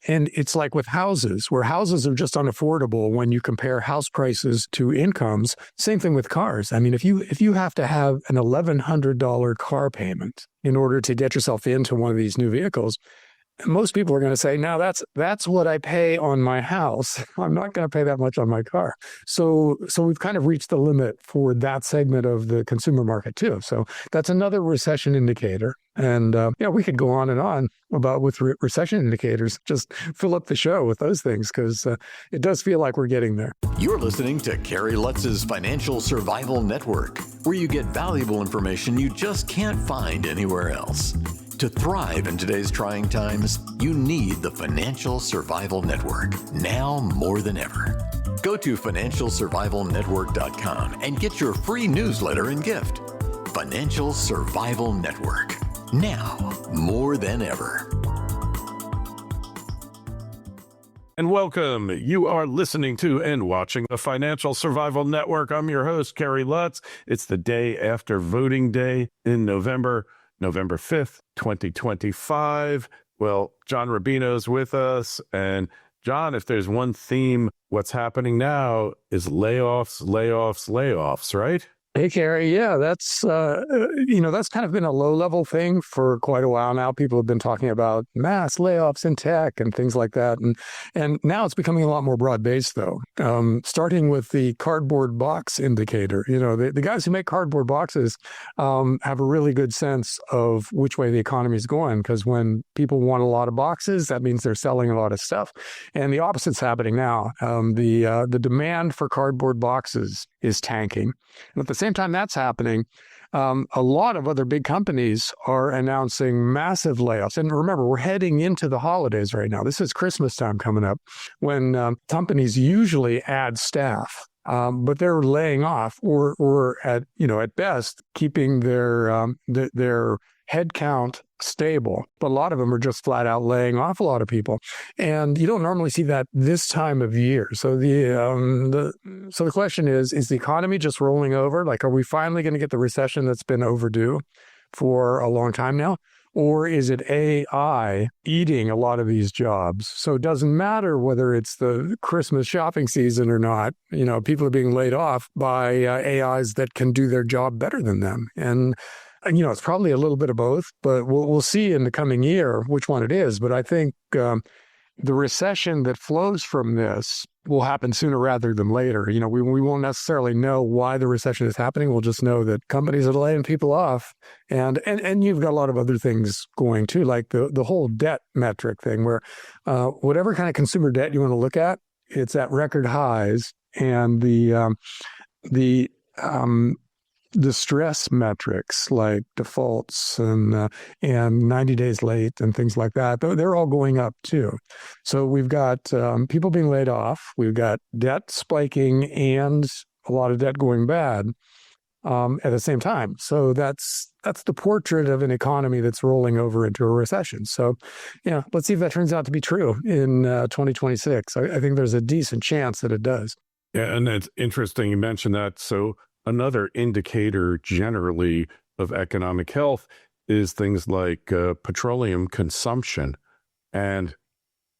And it's like with houses, where houses are just unaffordable when you compare house prices to incomes. Same thing with cars. I mean, if you have to have an $1,100 car payment in order to get yourself into one of these new vehicles, most people are going to say, no, that's what I pay on my house. I'm not going to pay that much on my car. So we've kind of reached the limit for that segment of the consumer market too. So that's another recession indicator. And we could go on and on about with recession indicators. Just fill up the show with those things because it does feel like we're getting there. You're listening to Kerry Lutz's Financial Survival Network, where you get valuable information you just can't find anywhere else. To thrive in today's trying times, you need the Financial Survival Network, now more than ever. Go to financialsurvivalnetwork.com and get your free newsletter and gift. Financial Survival Network, now more than ever. And welcome. You are listening to and watching the Financial Survival Network. I'm your host, Kerry Lutz. It's the day after voting day in November 5th, 2025. Well, John Rubino's with us. And John, if there's one theme, what's happening now is layoffs, right? Hey, Kerry. Yeah, that's kind of been a low-level thing for quite a while now. People have been talking about mass layoffs in tech and things like that. And now it's becoming a lot more broad-based, though, starting with the cardboard box indicator. The guys who make cardboard boxes have a really good sense of which way the economy is going, because when people want a lot of boxes, that means they're selling a lot of stuff. And the opposite's happening now. The demand for cardboard boxes is tanking. And at the same time that's happening, a lot of other big companies are announcing massive layoffs. And remember, we're heading into the holidays right now. This is Christmas time coming up when companies usually add staff. But they're laying off or at best keeping their headcount stable. But a lot of them are just flat out laying off a lot of people. And you don't normally see that this time of year. So the question is the economy just rolling over? Like, are we finally going to get the recession that's been overdue for a long time now? Or is it AI eating a lot of these jobs? So it doesn't matter whether it's the Christmas shopping season or not. People are being laid off by AIs that can do their job better than them. And it's probably a little bit of both, but we'll see in the coming year which one it is. But I think the recession that flows from this will happen sooner rather than later. We won't necessarily know why the recession is happening. We'll just know that companies are laying people off. And you've got a lot of other things going too, like the whole debt metric thing where whatever kind of consumer debt you want to look at, it's at record highs. And the stress metrics like defaults and 90 days late and things like that, they're all going up too. So we've got people being laid off, we've got debt spiking and a lot of debt going bad at the same time. So that's the portrait of an economy that's rolling over into a recession. So, let's see if that turns out to be true in 2026. I think there's a decent chance that it does. Yeah, and it's interesting you mentioned that. So another indicator generally of economic health is things like petroleum consumption. And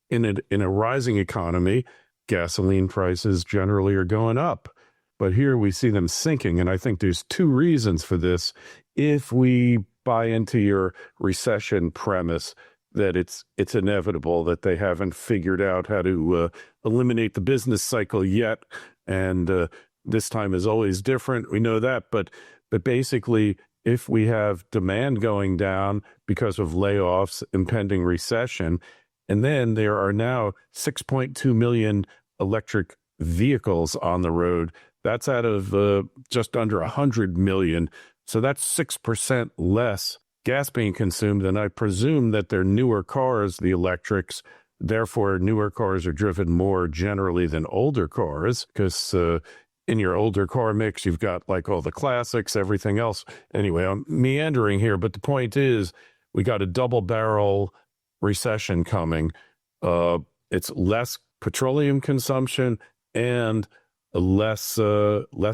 in a rising economy, gasoline prices generally are going up. But here we see them sinking. And I think there's two reasons for this. If we buy into your recession premise that it's inevitable, that they haven't figured out how to eliminate the business cycle yet, and this time is always different. We know that, but basically, if we have demand going down because of layoffs, impending recession, and then there are now 6.2 million electric vehicles on the road, that's out of just under 100 million. So that's 6% less gas being consumed. And I presume that they're newer cars, the electrics. Therefore, newer cars are driven more generally than older cars because in your older car mix, you've got like all the classics, everything else. Anyway, I'm meandering here, but the point is we got a double barrel recession coming. It's less petroleum consumption and less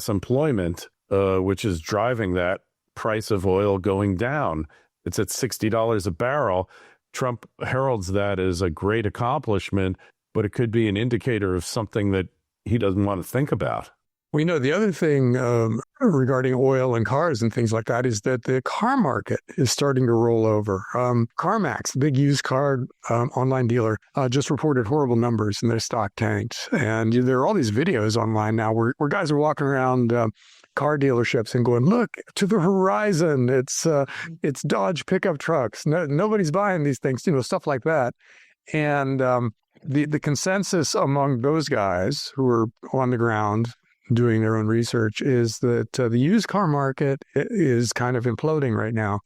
employment, which is driving that price of oil going down. It's at $60 a barrel. Trump heralds that as a great accomplishment, but it could be an indicator of something that he doesn't want to think about. We know the other thing regarding oil and cars and things like that is that the car market is starting to roll over. CarMax, the big used car online dealer, just reported horrible numbers and their stock tanked. And there are all these videos online now where guys are walking around car dealerships and going, look to the horizon. It's Dodge pickup trucks. Nobody's buying these things, stuff like that. And the consensus among those guys who are on the ground doing their own research is that the used car market is kind of imploding right now.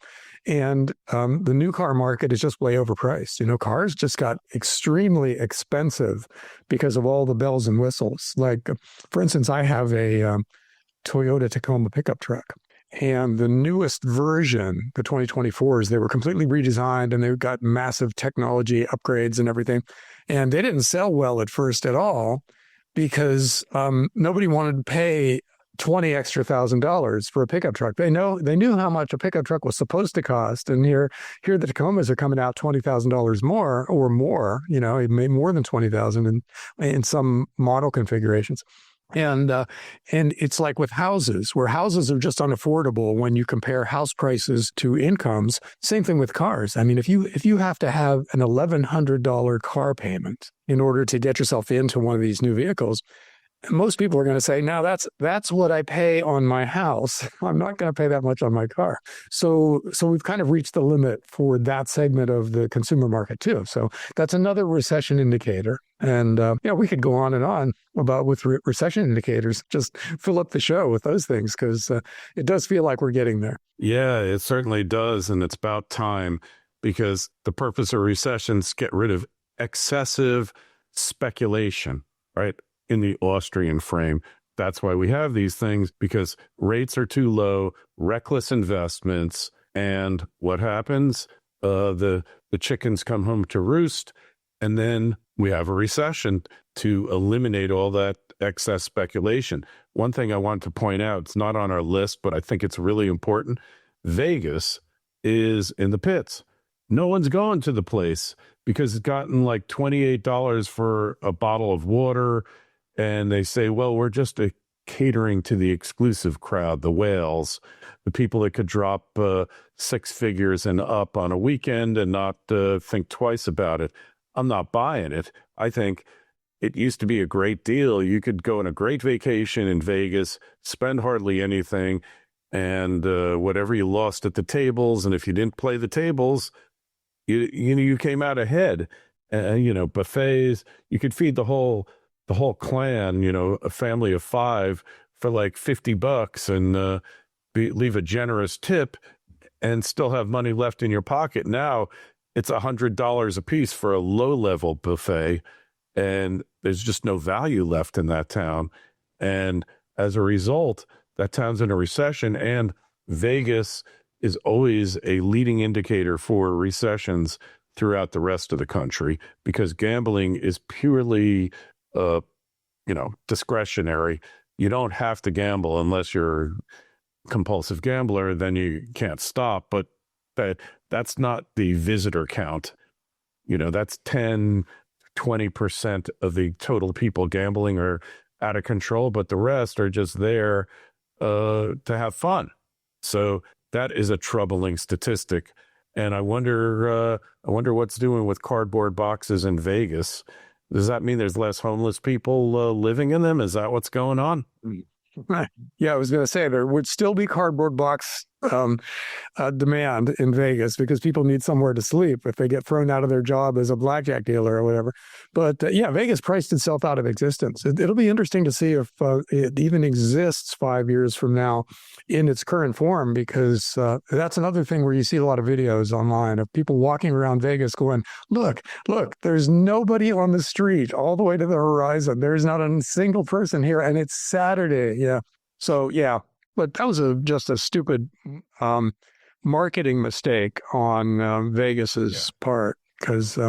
And the new car market is just way overpriced. Cars just got extremely expensive because of all the bells and whistles. Like, for instance, I have a Toyota Tacoma pickup truck. And the newest version, the 2024s, they were completely redesigned and they've got massive technology upgrades and everything. And they didn't sell well at first at all, because nobody wanted to pay $20,000 for a pickup truck. They knew how much a pickup truck was supposed to cost, and here the Tacomas are coming out $20,000 more or more. It made more than $20,000 in some model configurations. And it's like with houses, where houses are just unaffordable when you compare house prices to incomes. Same thing with cars. I mean, if you have to have an $1,100 car payment in order to get yourself into one of these new vehicles, most people are going to say, no, that's what I pay on my house. I'm not going to pay that much on my car. So we've kind of reached the limit for that segment of the consumer market too. So that's another recession indicator. And we could go on and on about with recession indicators. Just fill up the show with those things, because it does feel like we're getting there. Yeah, it certainly does. And it's about time, because the purpose of recessions get rid of excessive speculation, right? In the Austrian frame. That's why we have these things, because rates are too low, reckless investments, and what happens? The chickens come home to roost, and then we have a recession to eliminate all that excess speculation. One thing I want to point out, it's not on our list, but I think it's really important. Vegas is in the pits. No one's going to the place because it's gotten like $28 for a bottle of water. And they say, well, we're just catering to the exclusive crowd, the whales, the people that could drop 6 figures and up on a weekend and not think twice about it. I'm not buying it. I think it used to be a great deal. You could go on a great vacation in Vegas, spend hardly anything, and whatever you lost at the tables, and if you didn't play the tables, you came out ahead. Buffets, you could feed the whole clan, a family of 5 for like $50 and leave a generous tip and still have money left in your pocket. Now it's $100 a piece for a low-level buffet, and there's just no value left in that town. And as a result, that town's in a recession, and Vegas is always a leading indicator for recessions throughout the rest of the country, because gambling is purely discretionary. You don't have to gamble unless you're a compulsive gambler, then you can't stop. But that's not the visitor count. That's 10, 20% of the total people gambling are out of control, but the rest are just there to have fun. So that is a troubling statistic. And I wonder what's doing with cardboard boxes in Vegas. Does that mean there's less homeless people living in them? Is that what's going on? Yeah, I was going to say there would still be cardboard box demand in Vegas, because people need somewhere to sleep if they get thrown out of their job as a blackjack dealer or whatever. But Vegas priced itself out of existence. It'll be interesting to see if it even exists 5 years from now in its current form, because that's another thing where you see a lot of videos online of people walking around Vegas going, look, there's nobody on the street all the way to the horizon. There's not a single person here, and it's Saturday. Yeah. So, yeah. But that was just a stupid marketing mistake on Vegas's part. because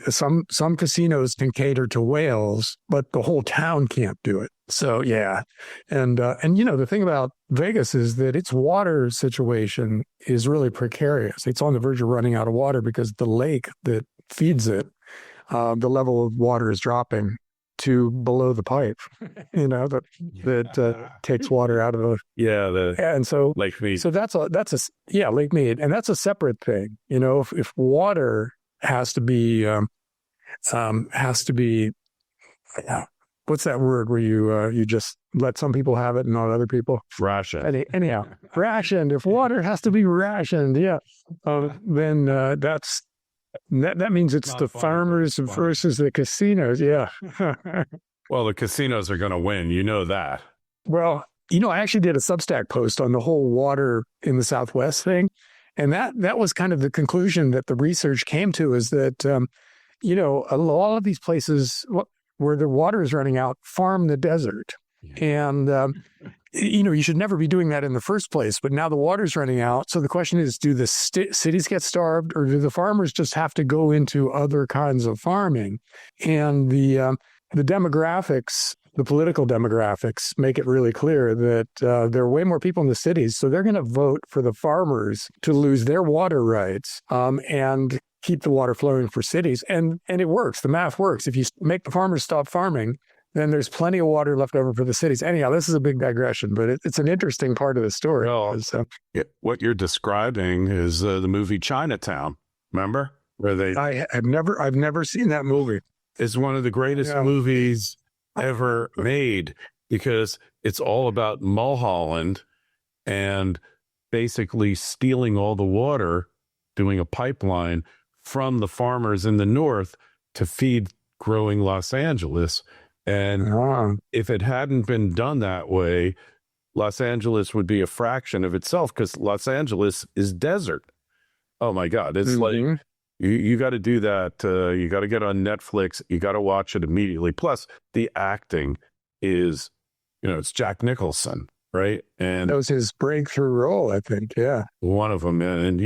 some casinos can cater to whales, but the whole town can't do it. So yeah, and the thing about Vegas is that its water situation is really precarious. It's on the verge of running out of water because the lake that feeds it, the level of water is dropping to below the pipe, that takes water out of the and so Lake Mead. So that's Lake Mead, and that's a separate thing. If water has to be what's that word where you just let some people have it and not other people? Ration. Anyhow, rationed. If water has to be rationed, then that means it's the farmers versus the casinos. Yeah. Well, the casinos are going to win. You know that. Well, I actually did a Substack post on the whole water in the Southwest thing. And that was kind of the conclusion that the research came to, is that, a lot of these places where the water is running out farm the desert. Yeah. And, you should never be doing that in the first place. But now the water's running out. So the question is, do the cities get starved, or do the farmers just have to go into other kinds of farming? And the demographics, the political demographics, make it really clear that there are way more people in the cities. So they're going to vote for the farmers to lose their water rights and keep the water flowing for cities. And it works. The math works. If you make the farmers stop farming, then there's plenty of water left over for the cities. Anyhow, this is a big digression, but it's an interesting part of the story. Well, what you're describing is the movie Chinatown. Remember? Where I've never seen that movie. It's one of the greatest movies ever made, because it's all about Mulholland and basically stealing all the water, doing a pipeline from the farmers in the north to feed growing Los Angeles. And if it hadn't been done that way, Los Angeles would be a fraction of itself, because Los Angeles is desert. Oh my God. It's like, you got to do that. You got to get on Netflix. You got to watch it immediately. Plus the acting is, it's Jack Nicholson, right? And that was his breakthrough role, I think. Yeah. One of them. And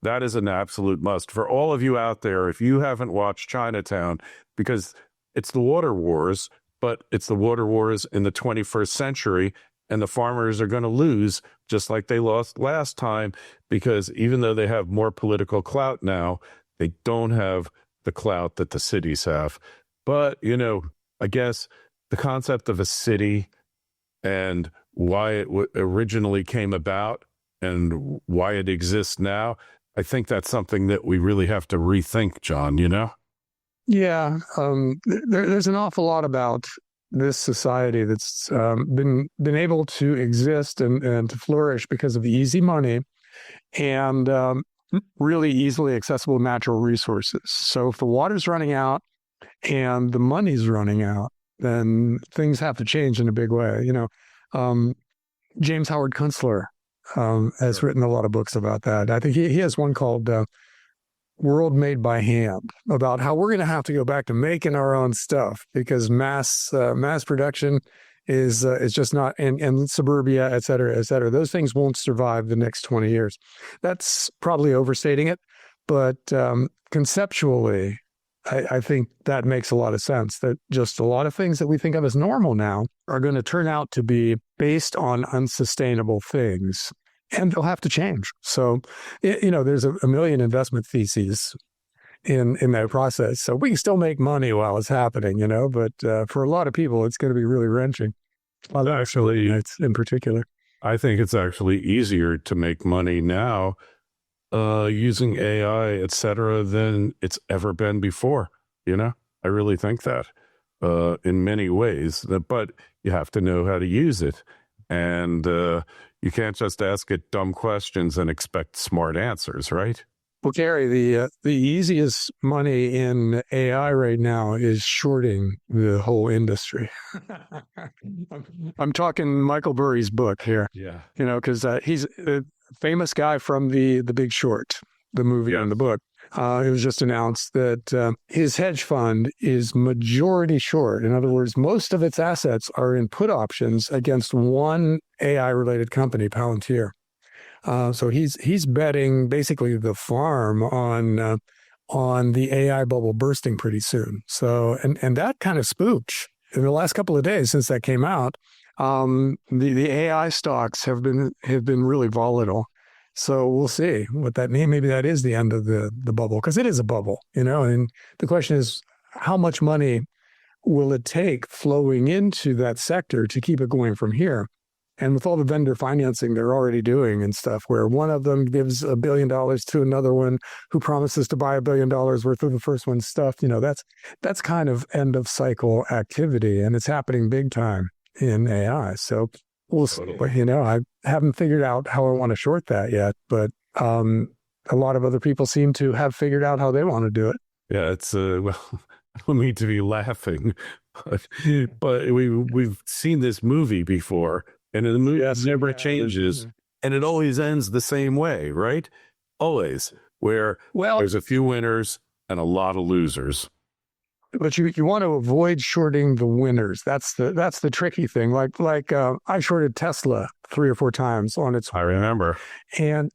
that is an absolute must for all of you out there. If you haven't watched Chinatown, because it's the water wars, but it's the water wars in the 21st century, and the farmers are going to lose just like they lost last time, because even though they have more political clout now, they don't have the clout that the cities have. But, I guess the concept of a city and why it originally came about and why it exists now, I think that's something that we really have to rethink, John, Yeah, there's an awful lot about this society that's been able to exist and to flourish because of the easy money and really easily accessible natural resources. So if the water's running out and the money's running out, then things have to change in a big way. James Howard Kunstler has written a lot of books about that. I think he has one called World Made by Hand, about how we're going to have to go back to making our own stuff, because mass production is just not, and suburbia, et cetera, those things won't survive the next 20 years. That's probably overstating it, but conceptually, I think that makes a lot of sense, that just a lot of things that we think of as normal now are going to turn out to be based on unsustainable things. And they'll have to change. So, there's a million investment theses in that process. So we can still make money while it's happening, but for a lot of people, it's going to be really wrenching. Well, actually, it's in particular. I think it's actually easier to make money now using AI, et cetera, than it's ever been before. I really think that in many ways, but you have to know how to use it. And you can't just ask it dumb questions and expect smart answers, right? Well, Kerry, the easiest money in AI right now is shorting the whole industry. I'm talking Michael Burry's book here. Yeah. Because he's a famous guy from the Big Short, the movie and the book. It was just announced that his hedge fund is majority short. In other words, most of its assets are in put options against one AI-related company, Palantir. So he's betting basically the farm on the AI bubble bursting pretty soon. So, and that kind of spooked in the last couple of days since that came out. The AI stocks have been really volatile. So we'll see what that means. Maybe that is the end of the bubble, because it is a bubble, and the question is, how much money will it take flowing into that sector to keep it going from here? And with all the vendor financing they're already doing and stuff, where one of them gives $1 billion to another one who promises to buy $1 billion worth of the first one's stuff, that's kind of end of cycle activity, and it's happening big time in AI. So we'll see. I haven't figured out how I want to short that yet, but a lot of other people seem to have figured out how they want to do it. Yeah, it's well, I don't mean to be laughing, but we've seen this movie before. And the movie never changes, and it always ends the same way, right? Always, where there's a few winners and a lot of losers. But you want to avoid shorting the winners. That's the tricky thing. Like I shorted Tesla 3 or 4 times on its. I remember. And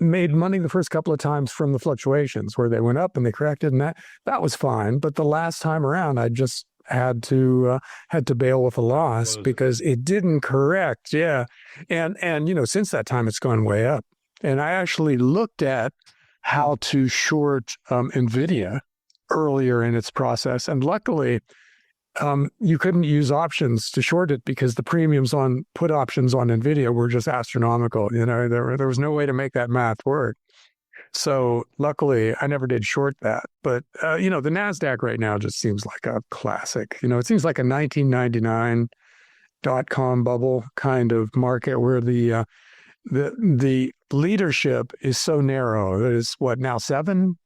made money the first couple of times from the fluctuations where they went up and they corrected, and that was fine. But the last time around, I just had to bail with a loss because it didn't correct. Yeah. And since that time it's gone way up. And I actually looked at how to short NVIDIA earlier in its process. And luckily, you couldn't use options to short it because the premiums on put options on NVIDIA were just astronomical. There was no way to make that math work. So luckily, I never did short that. But, the NASDAQ right now just seems like a classic. It seems like a 1999 .com bubble kind of market where the leadership is so narrow. There's now 7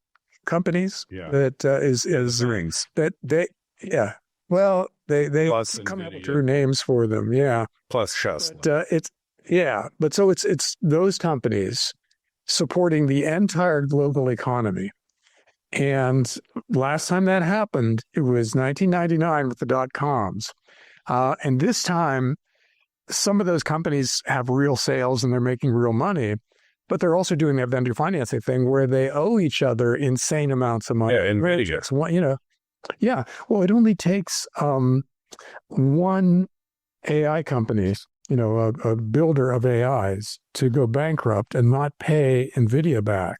companies that is rings that they well they come up with true names for them plus Tesla. But so it's those companies supporting the entire global economy. And last time that happened, it was 1999 with the .coms. And this time, some of those companies have real sales and they're making real money, but they're also doing that vendor financing thing where they owe each other insane amounts of money. Yeah, NVIDIA. Yeah. Well, it only takes one AI company, a builder of AIs, to go bankrupt and not pay NVIDIA back.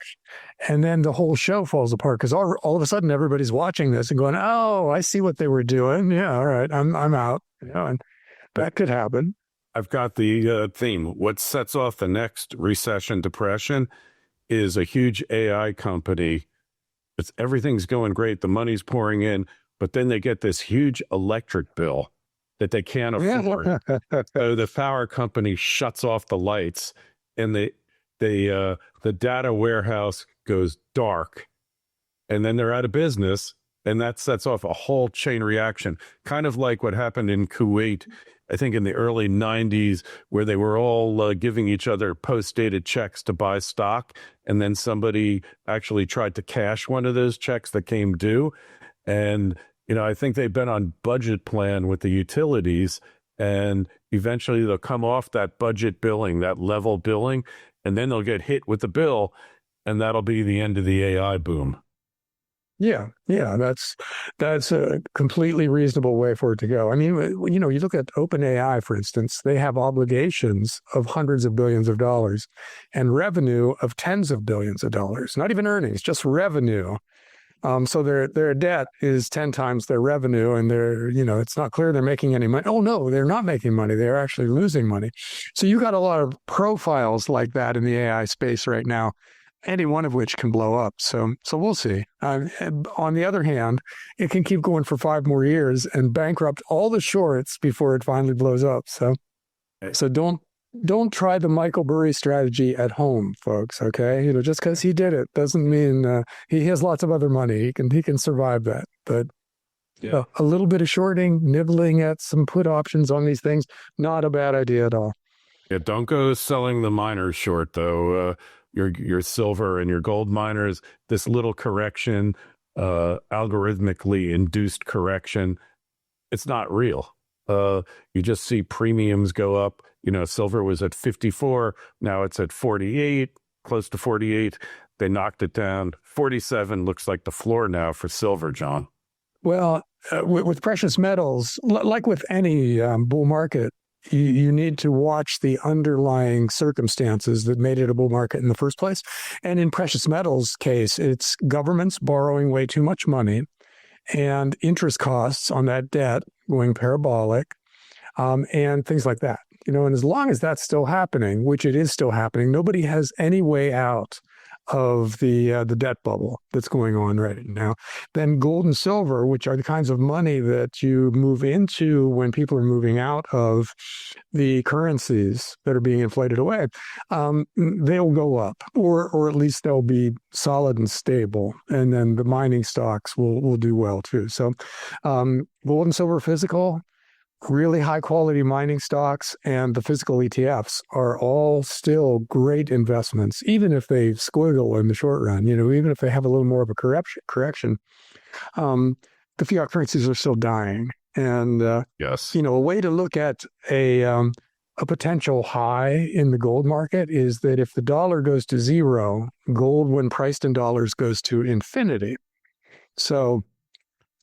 And then the whole show falls apart because all of a sudden everybody's watching this and going, oh, I see what they were doing. Yeah, all right, I'm out. And that could happen. I've got the theme. What sets off the next recession, depression is a huge AI company. Everything's going great. The money's pouring in, but then they get this huge electric bill that they can't afford. So the power company shuts off the lights and the data warehouse goes dark, and then they're out of business, and that sets off a whole chain reaction, kind of like what happened in Kuwait, I think in the early 90s, where they were all giving each other post-dated checks to buy stock, and then somebody actually tried to cash one of those checks that came due. And I think they've been on budget plan with the utilities, and eventually they'll come off that budget billing, that level billing, and then they'll get hit with the bill, and that'll be the end of the AI boom. Yeah, that's a completely reasonable way for it to go. I mean, you look at OpenAI, for instance, they have obligations of hundreds of billions of dollars and revenue of tens of billions of dollars, not even earnings, just revenue. So their debt is 10 times their revenue, and it's not clear they're making any money. Oh no, they're not making money. They're actually losing money. So you got a lot of profiles like that in the AI space right now, any one of which can blow up. So we'll see. On the other hand, it can keep going for 5 more years and bankrupt all the shorts before it finally blows up. So don't try the Michael Burry strategy at home, folks. Okay, just because he did it doesn't mean he has lots of other money. He can survive that. But a little bit of shorting, nibbling at some put options on these things, not a bad idea at all. Yeah, don't go selling the miners short though. Your silver and your gold miners. This little correction, algorithmically induced correction, it's not real. You just see premiums go up. Silver was at 54. Now it's at 48, close to 48. They knocked it down. 47 looks like the floor now for silver, John. Well, with precious metals, like with any bull market, you need to watch the underlying circumstances that made it a bull market in the first place. And in precious metals case, it's governments borrowing way too much money and interest costs on that debt going parabolic, and things like that. And as long as that's still happening, which it is still happening, nobody has any way out of the debt bubble that's going on right now. Then gold and silver, which are the kinds of money that you move into when people are moving out of the currencies that are being inflated away, they'll go up, or at least they'll be solid and stable. And then the mining stocks will do well too. So gold and silver physical, really high quality mining stocks, and the physical ETFs are all still great investments, even if they squiggle in the short run, even if they have a little more of a correction. The fiat currencies are still dying. And, yes, a way to look at a potential high in the gold market is that if the dollar goes to zero, gold, when priced in dollars, goes to infinity. So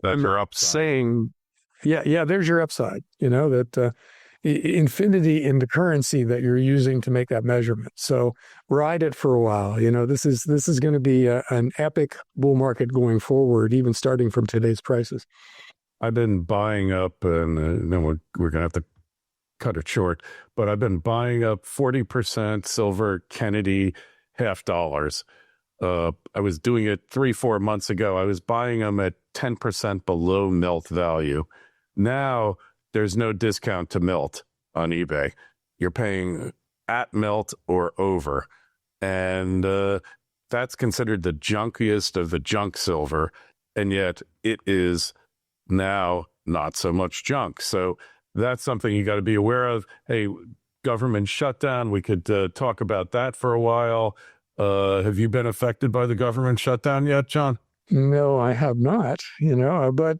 that's your upside. Yeah, there's your upside, that infinity in the currency that you're using to make that measurement. So ride it for a while. This is going to be an epic bull market going forward, even starting from today's prices. I've been buying up, and then we're going to have to cut it short, but I've been buying up 40% silver Kennedy $half. I was doing it 3-4 months ago. I was buying them at 10% below melt value. Now there's no discount to melt on eBay. You're paying at melt or over. And that's considered the junkiest of the junk silver. And yet it is now not so much junk. So that's something you got to be aware of. Hey, government shutdown. We could talk about that for a while. Have you been affected by the government shutdown yet, John? No, I have not, but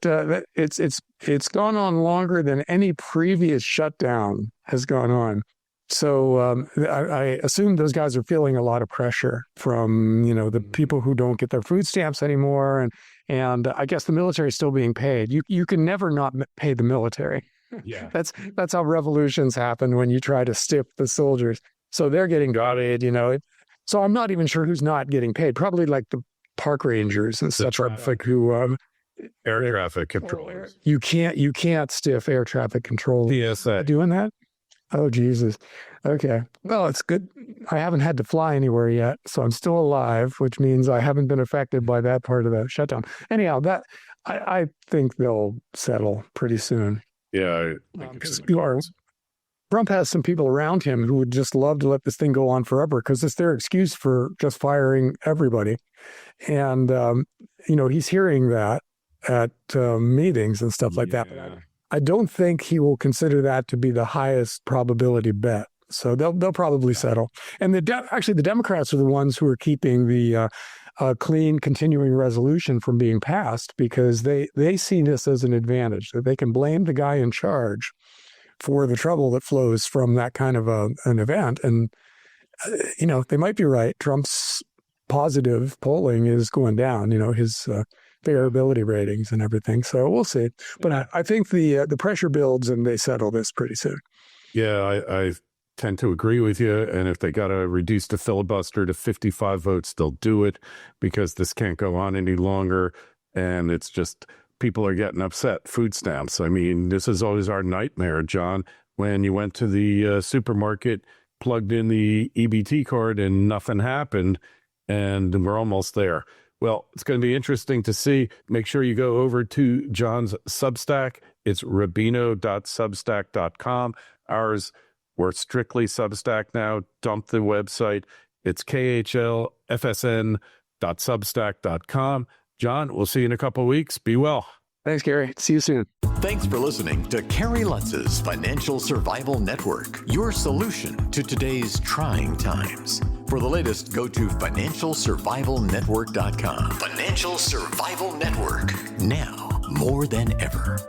it's gone on longer than any previous shutdown has gone on. So I assume those guys are feeling a lot of pressure from, the people who don't get their food stamps anymore. And I guess the military is still being paid. You can never not pay the military. Yeah, that's how revolutions happen, when you try to stiff the soldiers. So they're getting paid, So I'm not even sure who's not getting paid. Probably like the park rangers and such, who air traffic controllers. You can't stiff air traffic control. TSA doing that? Oh, Jesus. Okay. Well, it's good. I haven't had to fly anywhere yet, so I'm still alive, which means I haven't been affected by that part of the shutdown. Anyhow, I think they'll settle pretty soon. Yeah. Trump has some people around him who would just love to let this thing go on forever, because it's their excuse for just firing everybody. And, he's hearing that at meetings and stuff like that. But I don't think he will consider that to be the highest probability bet. So they'll probably settle. And the Democrats are the ones who are keeping the clean continuing resolution from being passed, because they see this as an advantage, that they can blame the guy in charge for the trouble that flows from that kind of an event. And, they might be right. Trump's positive polling is going down, his favorability ratings and everything. So we'll see. But I think the pressure builds and they settle this pretty soon. Yeah, I tend to agree with you. And if they got to reduce the filibuster to 55 votes, they'll do it, because this can't go on any longer. And it's just, people are getting upset. Food stamps. I mean, this is always our nightmare, John, when you went to the supermarket, plugged in the EBT card and nothing happened, and we're almost there. Well, it's going to be interesting to see. Make sure you go over to John's Substack. It's rubino.substack.com. Ours, we're strictly Substack now. Dump the website. It's khlfsn.substack.com. John, we'll see you in a couple of weeks. Be well. Thanks, Kerry. See you soon. Thanks for listening to Kerry Lutz's Financial Survival Network, your solution to today's trying times. For the latest, go to financialsurvivalnetwork.com. Financial Survival Network, now more than ever.